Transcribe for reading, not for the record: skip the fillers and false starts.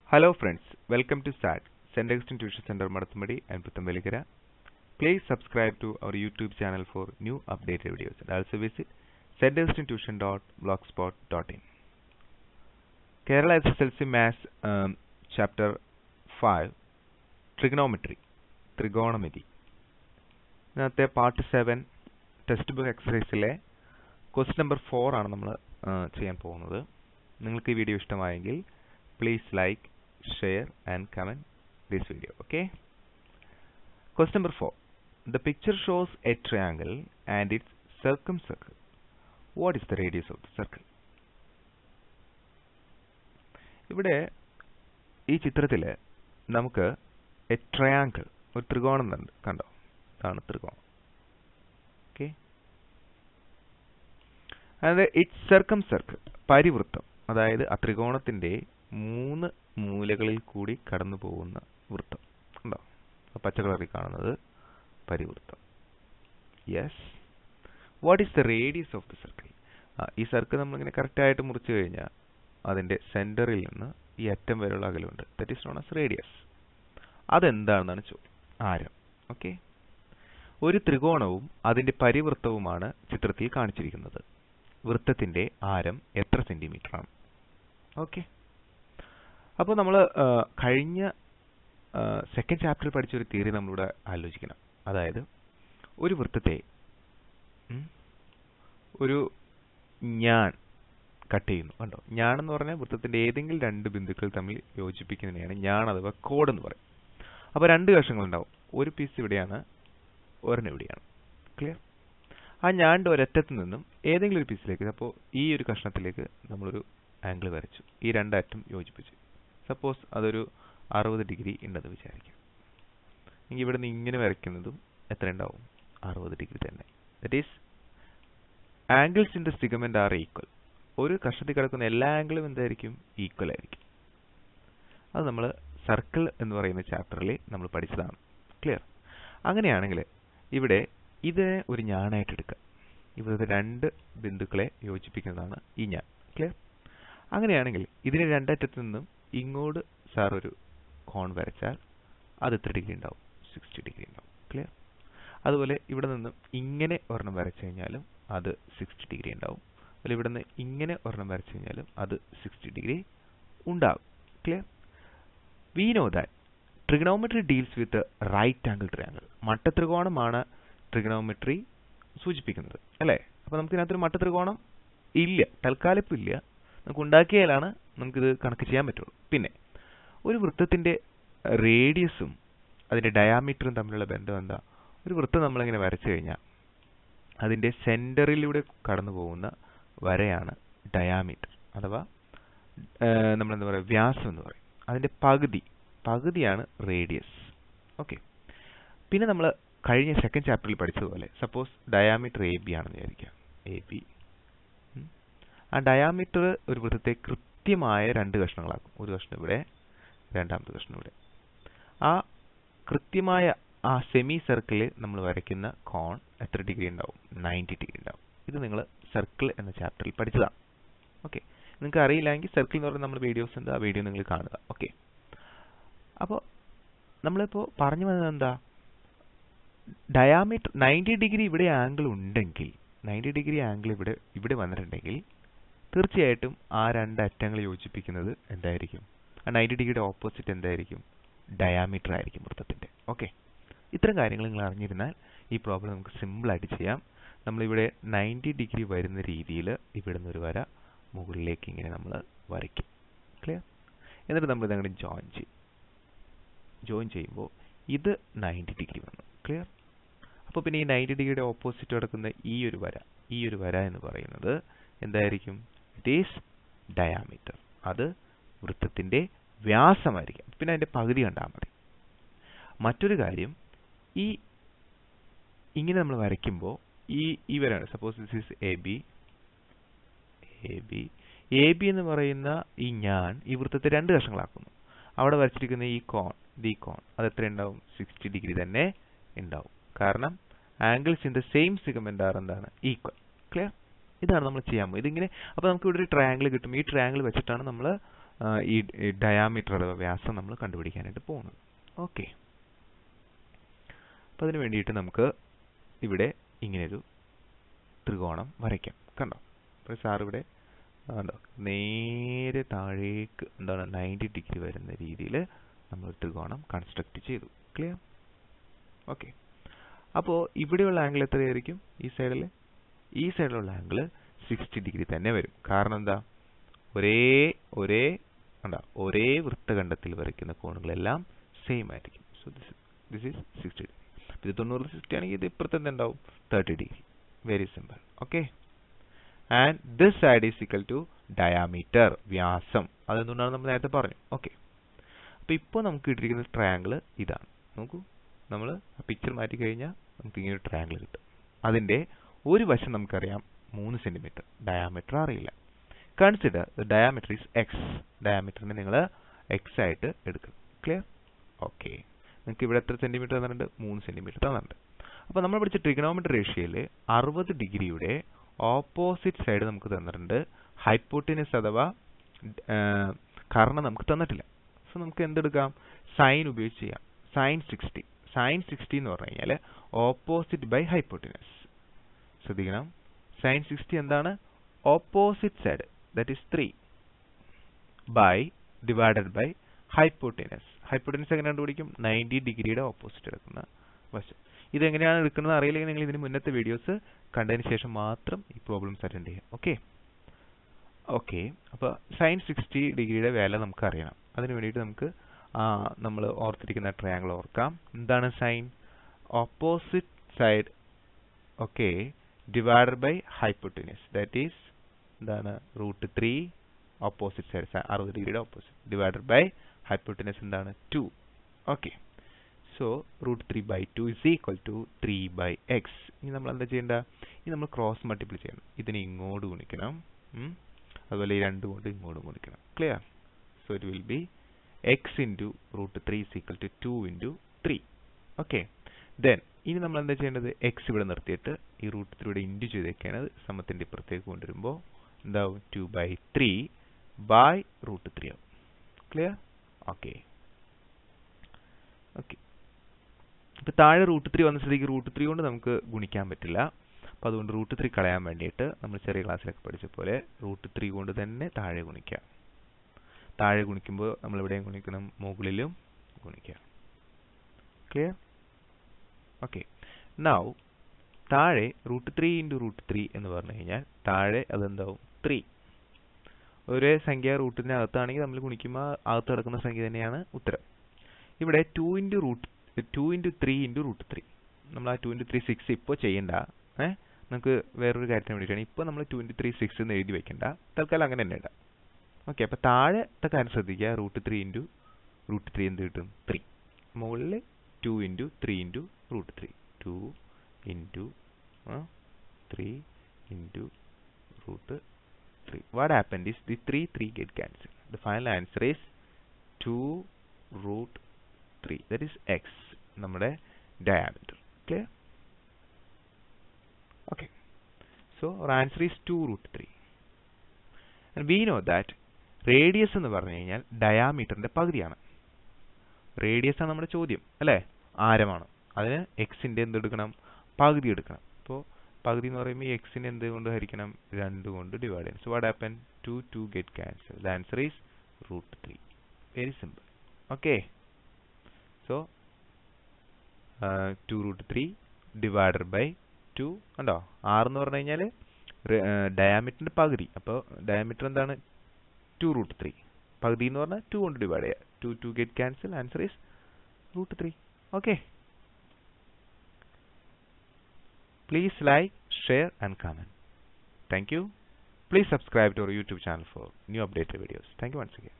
Hello friends, welcome to SAT, St. Augustine Tuition Center Madathamadi and Puthamvelikara. Please subscribe to our YouTube channel for new updated videos and also visit staugustintuition.blogspot.in. Kerala SSLC Maths Chapter 5 Trigonometry, Trigonometry. ഇന്നത്തെ part 7 text book എക്സസൈസിലെ question number 4 ആണ് നമ്മൾ ചെയ്യാൻ പോകുന്നത്. നിങ്ങൾക്ക് ഈ video ഇഷ്ടമായെങ്കിൽ please like, share and comment this video. Okay. Question number 4. The picture shows a triangle and its circumcircle. What is the radius of the circle? ഇവിടെ ഈ ചിത്രത്തിൽ നമുക്ക് a triangle, ഒരു ത്രികോണം കണ്ടോ? ഇതാണ് ത്രികോണം. Okay. And its circumcircle, പരിവൃത്തം, അതായത് ആ ത്രികോണത്തിന്റെ 3 മൂലകളിൽ കൂടി കടന്നു പോകുന്ന വൃത്തം ഉണ്ടോ? പച്ച കളറിൽ കാണുന്നത് പരിവൃത്തം. Yes. What is the radius of the circle? ഈ സർക്കിൾ നമ്മളിങ്ങനെ കറക്റ്റായിട്ട് മുറിച്ചു കഴിഞ്ഞാൽ അതിൻ്റെ സെൻറ്ററിൽ നിന്ന് ഈ അറ്റം വരെയുള്ള അകലമുണ്ട്. That is known as radius. അതെന്താണെന്നാണ് ചോദ്യം. ആരം. ഓക്കെ. ഒരു ത്രികോണവും അതിൻ്റെ പരിവൃത്തവുമാണ് ചിത്രത്തിൽ കാണിച്ചിരിക്കുന്നത്. വൃത്തത്തിൻ്റെ ആരം എത്ര സെൻറ്റിമീറ്ററാണ്? ഓക്കെ. അപ്പോൾ നമ്മൾ കഴിഞ്ഞ സെക്കൻഡ് ചാപ്റ്ററിൽ പഠിച്ചൊരു തിയറി നമ്മളിവിടെ ആലോചിക്കണം. അതായത് ഒരു വൃത്തത്തെ ഒരു ഞാൻ കട്ട് ചെയ്യുന്നു കണ്ടോ? ഞാനെന്ന് പറഞ്ഞാൽ വൃത്തത്തിൻ്റെ ഏതെങ്കിലും 2 ബിന്ദുക്കൾ തമ്മിൽ യോജിപ്പിക്കുന്നതിനെയാണ് ഞാൻ അഥവാ കോഡ് എന്ന് പറയും. അപ്പോൾ 2 കഷങ്ങളുണ്ടാവും. ഒരു പീസ് ഇവിടെയാണ്, ഒരെണ്ണം ഇവിടെയാണ്. ക്ലിയർ? ആ ഞാൻ്റെ ഒരറ്റത്ത് നിന്നും ഏതെങ്കിലും ഒരു പീസിലേക്ക്, അപ്പോൾ ഈ ഒരു കഷ്ണത്തിലേക്ക് നമ്മളൊരു ആംഗിൾ വരച്ചു. ഈ 2 അറ്റം യോജിപ്പിച്ചു. സപ്പോസ് അതൊരു 60 ഡിഗ്രി ഉണ്ടെന്ന് വിചാരിക്കാം. എങ്കിൽ ഇവിടെ നിന്ന് ഇങ്ങനെ വരയ്ക്കുന്നതും എത്ര ഉണ്ടാവും? 60 ഡിഗ്രി തന്നെ. That is angles in the segment are equal. ഒരു കഷണത്തിൽ കിടക്കുന്ന എല്ലാ ആംഗിളും എന്തായിരിക്കും? ഈക്വൽ ആയിരിക്കും. അത് നമ്മൾ സർക്കിൾ എന്ന് പറയുന്ന ചാപ്റ്ററിൽ നമ്മൾ പഠിച്ചതാണ്. ക്ലിയർ? അങ്ങനെയാണെങ്കിൽ ഇവിടെ ഇത് ഒരു ഞാനായിട്ട് എടുക്കുക. ഇവിടുത്തെ 2 ബിന്ദുക്കളെ യോജിപ്പിക്കുന്നതാണ് ഈ ഞാൻ. ക്ലിയർ? അങ്ങനെയാണെങ്കിൽ ഇതിന് 2 അറ്റത്തു നിന്നും ഇങ്ങോട്ട് സാർ ഒരു കോൺ വരച്ചാൽ അത് എത്ര ഡിഗ്രി ഉണ്ടാവും? 60 ഡിഗ്രി ഉണ്ടാവും. ക്ലിയർ? അതുപോലെ ഇവിടെ നിന്നും ഇങ്ങനെ ഒരെണ്ണം വരച്ചു കഴിഞ്ഞാലും അത് 60 ഡിഗ്രി ഉണ്ടാവും. അതുപോലെ ഇവിടെ നിന്ന് ഇങ്ങനെ ഒരെണ്ണം വരച്ചു കഴിഞ്ഞാലും അത് 60 ഡിഗ്രി ഉണ്ടാവും. Clear? We know that trigonometry deals with right angle triangle. മട്ടത്രികോണമാണ് ട്രിഗണോമെട്രി സൂചിപ്പിക്കുന്നത് അല്ലേ? അപ്പോൾ നമുക്ക് ഇതിനകത്തൊരു മട്ടത്രികോണം ഇല്ല, തൽക്കാലം ഇപ്പം ഇല്ല. നമുക്ക് ഉണ്ടാക്കിയാലാണ് നമുക്കിത് കണക്ക് ചെയ്യാൻ പറ്റുള്ളൂ. പിന്നെ ഒരു വൃത്തത്തിൻ്റെ റേഡിയസും അതിൻ്റെ ഡയാമീറ്ററും തമ്മിലുള്ള ബന്ധം എന്താ? ഒരു വൃത്തം നമ്മളിങ്ങനെ വരച്ചു കഴിഞ്ഞാൽ അതിൻ്റെ സെൻറ്ററിലൂടെ കടന്നു പോകുന്ന വരയാണ് ഡയാമീറ്റർ, അഥവാ നമ്മളെന്താ പറയുക, വ്യാസം എന്ന് പറയും. അതിൻ്റെ പകുതിയാണ് റേഡിയസ്. ഓക്കെ. പിന്നെ നമ്മൾ കഴിഞ്ഞ സെക്കൻഡ് ചാപ്റ്ററിൽ പഠിച്ചതുപോലെ സപ്പോസ് ഡയാമീറ്റർ AB ആണെന്ന് വിചാരിക്കാം. AB. ആ ഡയാമീറ്റർ ഒരു വൃത്തത്തെ കൃത്യമായ 2 കഷ്ണങ്ങളാക്കും. ഒരു കഷ്ണം ഇവിടെ, രണ്ടാമത്തെ കഷ്ണം ഇവിടെ. ആ കൃത്യമായ ആ സെമി സർക്കിളിൽ നമ്മൾ വരയ്ക്കുന്ന കോൺ എത്ര ഡിഗ്രി ഉണ്ടാവും? 90 ഡിഗ്രി ഉണ്ടാവും. ഇത് നിങ്ങൾ സർക്കിൾ എന്ന ചാപ്റ്ററിൽ പഠിച്ചതാണ്. ഓക്കെ. നിങ്ങൾക്ക് അറിയില്ലെങ്കിൽ സർക്കിൾ എന്ന് പറയുന്ന നമ്മൾ വീഡിയോസ് ഉണ്ട്, ആ വീഡിയോ നിങ്ങൾ കാണുക. ഓക്കെ. അപ്പോൾ നമ്മളിപ്പോൾ പറഞ്ഞു വന്നത് എന്താ? ഡയാമീറ്റർ 90 ഡിഗ്രി ഇവിടെ ആംഗിൾ ഉണ്ടെങ്കിൽ, 90 ഡിഗ്രി ആംഗിൾ ഇവിടെ വന്നിട്ടുണ്ടെങ്കിൽ തീർച്ചയായിട്ടും ആ 2 അറ്റങ്ങൾ യോജിപ്പിക്കുന്നത് എന്തായിരിക്കും? ആ 90 ഡിഗ്രിയുടെ ഓപ്പോസിറ്റ് എന്തായിരിക്കും? ഡയാമീറ്റർ ആയിരിക്കും വൃത്തത്തിൻ്റെ. ഓക്കെ. ഇത്തരം കാര്യങ്ങൾ നിങ്ങൾ അറിഞ്ഞിരുന്നാൽ ഈ പ്രോബ്ലം നമുക്ക് സിമ്പിളായിട്ട് ചെയ്യാം. നമ്മളിവിടെ 90 ഡിഗ്രി വരുന്ന രീതിയിൽ ഇവിടെ നിന്നൊരു വര മുകളിലേക്ക് ഇങ്ങനെ നമ്മൾ വരയ്ക്കും. ക്ലിയർ? എന്നിട്ട് നമ്മൾ ഇതങ്ങനെ ജോയിൻ ചെയ്യുമ്പോൾ ഇത് 90 ഡിഗ്രി വന്നു. ക്ലിയർ? അപ്പോൾ പിന്നെ ഈ 90 ഡിഗ്രിയുടെ ഓപ്പോസിറ്റ് കിടക്കുന്ന ഈ ഒരു വര എന്ന് പറയുന്നത് എന്തായിരിക്കും? It is diameter. അത് വൃത്തത്തിൻ്റെ വ്യാസമായിരിക്കും. പിന്നെ അതിൻ്റെ പകുതി കണ്ടാൽ മതി. മറ്റൊരു കാര്യം, ഇങ്ങനെ നമ്മൾ വരയ്ക്കുമ്പോൾ ഈ വരാണ്. സപ്പോസ് ദിസ് ഈസ് AB എന്ന് പറയുന്ന ഈ ഞാൻ ഈ വൃത്തത്തെ 2 കഷ്ണങ്ങളാക്കുന്നു. അവിടെ വരച്ചിരിക്കുന്ന ഈ കോൺ അത് എത്ര ഉണ്ടാവും? 60 ഡിഗ്രി തന്നെ ഉണ്ടാവും. കാരണം angles in the same segment are എന്താണ്? ഈക്വൽ. ക്ലിയർ? ഇതാണ് നമ്മൾ ചെയ്യാൻ പോകുന്നത്. ഇതിങ്ങനെ അപ്പോൾ നമുക്ക് ഇവിടെ ഒരു ട്രയാംഗിൾ കിട്ടും. ഈ ട്രയാംഗിൾ വെച്ചിട്ടാണ് നമ്മൾ ഈ ഡയാമീറ്റർ അഥവാ വ്യാസം നമ്മൾ കണ്ടുപിടിക്കാനായിട്ട് പോകുന്നത്. ഓക്കെ, അപ്പോൾ അതിന് വേണ്ടിയിട്ട് നമുക്ക് ഇവിടെ ഇങ്ങനെയൊരു ത്രികോണം വരയ്ക്കാം. കണ്ടോ? അപ്പോൾ സാർ ഇവിടെ കണ്ടോ നേരെ താഴേക്ക് എന്താണ് 90 ഡിഗ്രി വരുന്ന രീതിയിൽ നമ്മൾ ത്രികോണം കൺസ്ട്രക്ട് ചെയ്തു. ക്ലിയർ? ഓക്കെ, അപ്പോൾ ഇവിടെയുള്ള ആംഗിൾ എത്രയായിരിക്കും? ഈ സൈഡിലുള്ള ആംഗിൾ 60 ഡിഗ്രി തന്നെ വരും. കാരണം എന്താ? ഒരേ വൃത്തഖണ്ഡത്തിൽ വരയ്ക്കുന്ന കോണുകളെല്ലാം സെയിം ആയിരിക്കും. So this is 60 degree. ഇത് 90 60 ആണെങ്കിൽ ഇത് ഇപ്പുറത്ത് എന്തുണ്ടാവും? 30 degree. Very simple. Okay, and this side is equal to diameter, വ്യാസം. അതെന്തുകൊണ്ടാണ് നമ്മൾ നേരത്തെ പറഞ്ഞു. ഓക്കെ, അപ്പോൾ ഇപ്പോൾ നമുക്ക് കിട്ടിയിരിക്കുന്ന ട്രയാങ്കിൾ ഇതാണ്. നോക്കൂ, നമ്മൾ പിക്ചർ മാറ്റി കഴിഞ്ഞാൽ നമുക്ക് ഇങ്ങനെ ഒരു ട്രയാങ്കിൾ കിട്ടും. അതിൻ്റെ ഒരു വശം നമുക്കറിയാം 3 സെന്റിമീറ്റർ, ഡയാമീറ്റർ അറിയില്ല. Consider the diameter is x. ഡയാമീറ്ററിനെ നിങ്ങൾ എക്സ് ആയിട്ട് എടുക്കണം. ക്ലിയർ? ഓക്കെ, നിങ്ങൾക്ക് ഇവിടെ എത്ര സെന്റിമീറ്റർ തന്നിട്ടുണ്ട്? 3 സെന്റിമീറ്റർ തന്നിട്ടുണ്ട്. അപ്പോൾ നമ്മൾ പഠിച്ച ട്രിഗണോമെട്രി റേഷ്യോയിൽ 60 ഡിഗ്രിയുടെ ഓപ്പോസിറ്റ് സൈഡ് നമുക്ക് തന്നിട്ടുണ്ട്. ഹൈപ്പോട്ടിനസ് അഥവാ കർണം നമുക്ക് തന്നിട്ടില്ല. സോ നമുക്ക് എന്തെടുക്കാം? സൈൻ ഉപയോഗിച്ച് ചെയ്യാം. സൈൻ 60 എന്ന് പറഞ്ഞു കഴിഞ്ഞാൽ ഓപ്പോസിറ്റ് ബൈ ഹൈപ്പോട്ടിനസ്. ശ്രദ്ധിക്കണം, സൈൻ 60 എന്താണ്? Opposite side, that is 3 by divided by hypotenuse. Hypotenuse എങ്ങനെ കണ്ടുപിടിക്കും? 90 ഡിഗ്രിയുടെ ഓപ്പോസിറ്റ് എടുക്കുന്ന വശം. ഇതെങ്ങനെയാണ് എടുക്കുന്നത് അറിയില്ലെങ്കിൽ നിങ്ങൾ ഇതിന് മുന്നത്തെ വീഡിയോസ് കണ്ടതിന് ശേഷം മാത്രം ഈ പ്രോബ്ലംസ് അറ്റൻഡ് ചെയ്യാം. ഓക്കെ, അപ്പോൾ സൈൻ 60 ഡിഗ്രിയുടെ വാല്യൂ നമുക്ക് അറിയണം. അതിന് വേണ്ടിയിട്ട് നമുക്ക് നമ്മൾ ഓർത്തിരിക്കുന്ന ട്രയാങ്കിൾ ഓർക്കാം. എന്താണ് sine? Opposite side, okay, divided by hypotenuse, that is എന്താണ്? √3 ഓപ്പോസിറ്റ് സൈഡ് 60 ഡിഗ്രിയുടെ ഓപ്പോസിറ്റ് ഡിവൈഡഡ് ബൈ ഹൈപ്പോട്ടിനസ് എന്താണ്? 2. Okay, so √3/2 is equal to 3/x. ഇനി നമ്മൾ എന്താ ചെയ്യേണ്ട? ഇനി നമ്മൾ ക്രോസ് മൾട്ടിപ്ലൈ ചെയ്യണം. ഇതിനെ ഇങ്ങോട്ട് ഗുണിക്കണം, അതുപോലെ ഈ 2 കൊണ്ട് ഇങ്ങോട്ട് ഗുണിക്കണം. Clear? So it will be x into √3 is equal to 2 into 3. Okay, then ഇനി നമ്മൾ എന്താ ചെയ്യേണ്ടത്? x ഇവിടെ നിർത്തിയിട്ട് ഈ √3 ഇവിടെ ഇൻറ്റു ചെയ്തേക്കാണ്. സമത്തിൻ്റെ ഇപ്പുറത്തേക്ക് കൊണ്ടുവരുമ്പോൾ എന്താവും? 2/3 by √3 ആവും. ക്ലിയർ? ഓക്കെ, ഇപ്പോൾ താഴെ √3 വന്ന സ്ഥിതിക്ക് √3 കൊണ്ട് നമുക്ക് ഗുണിക്കാൻ പറ്റില്ല. അപ്പോൾ അതുകൊണ്ട് √3 കളയാൻ വേണ്ടിയിട്ട് നമ്മൾ ചെറിയ ക്ലാസ്സിലൊക്കെ പഠിച്ച പോലെ √3 കൊണ്ട് തന്നെ താഴെ ഗുണിക്കാം. താഴെ ഗുണിക്കുമ്പോൾ നമ്മൾ എവിടെയും ഗുണിക്കണം? മുകളിലും ഗുണിക്കാം. ക്ലിയർ? ഓക്കെ, നൗ താഴെ √3 into √3 എന്ന് പറഞ്ഞു കഴിഞ്ഞാൽ താഴെ അതെന്താവും? 3. ഒരേ സംഖ്യ റൂട്ടിന് അകത്താണെങ്കിൽ നമ്മൾ ഗുണിക്കുമ്പോൾ അകത്ത് കിടക്കുന്ന സംഖ്യ തന്നെയാണ് ഉത്തരം. ഇവിടെ 2 into 3 into √3. നമ്മൾ ആ 2 into 3 6 ഇപ്പോൾ ചെയ്യണ്ട. നമുക്ക് വേറൊരു കാര്യത്തിന് വേണ്ടിയിട്ടാണ്. ഇപ്പോൾ നമ്മൾ 2 into 3 6 എന്ന് എഴുതി വെക്കണ്ട. തൽക്കാലം അങ്ങനെ തന്നെ ഇടാം. ഓക്കെ, അപ്പോൾ താഴത്തെ കാര്യം ശ്രദ്ധിക്കുക. √3 into √3 എന്ത് കിട്ടും? 3. മുകളിൽ 2 into 3 into √3. 2 into 3 into √3. What happened is the 3 get cancelled. The final answer is 2√3. That is x. നമ്മുടെ diameter. Clear? Okay. So our answer is 2√3. And we know that radius എന്ന് പറഞ്ഞു കഴിഞ്ഞാൽ ഡയാമീറ്ററിന്റെ പകുതിയാണ്. റേഡിയസ് ആണ് നമ്മുടെ ചോദ്യം, അല്ലേ? ആരമാണ്. അതിന് എക്സിന്റെ എന്തെടുക്കണം? പകുതി എടുക്കണം. അപ്പോൾ പകുതി എന്ന് പറയുമ്പോൾ എക്സിനെ എന്ത് കൊണ്ട് ഹരിക്കണം? 2 കൊണ്ട് ഡിവൈഡ് ചെയ്യണം. So what happen? 2 get cancelled. The answer is √3. Very simple. Okay. So 2√3 divided by 2. കണ്ടോ? 6 എന്ന് പറഞ്ഞു കഴിഞ്ഞാൽ ഡയാമീറ്ററിന്റെ പകുതി. അപ്പോൾ ഡയാമീറ്റർ എന്താണ്? 2√3. പകുതി എന്ന് പറഞ്ഞാൽ 2 കൊണ്ട് ഡിവൈഡ് ചെയ്യുക. 2 get cancelled. Answer is √3. Okay. Please like, share and comment. Thank you. Please subscribe to our YouTube channel for new updated videos. Thank you once again.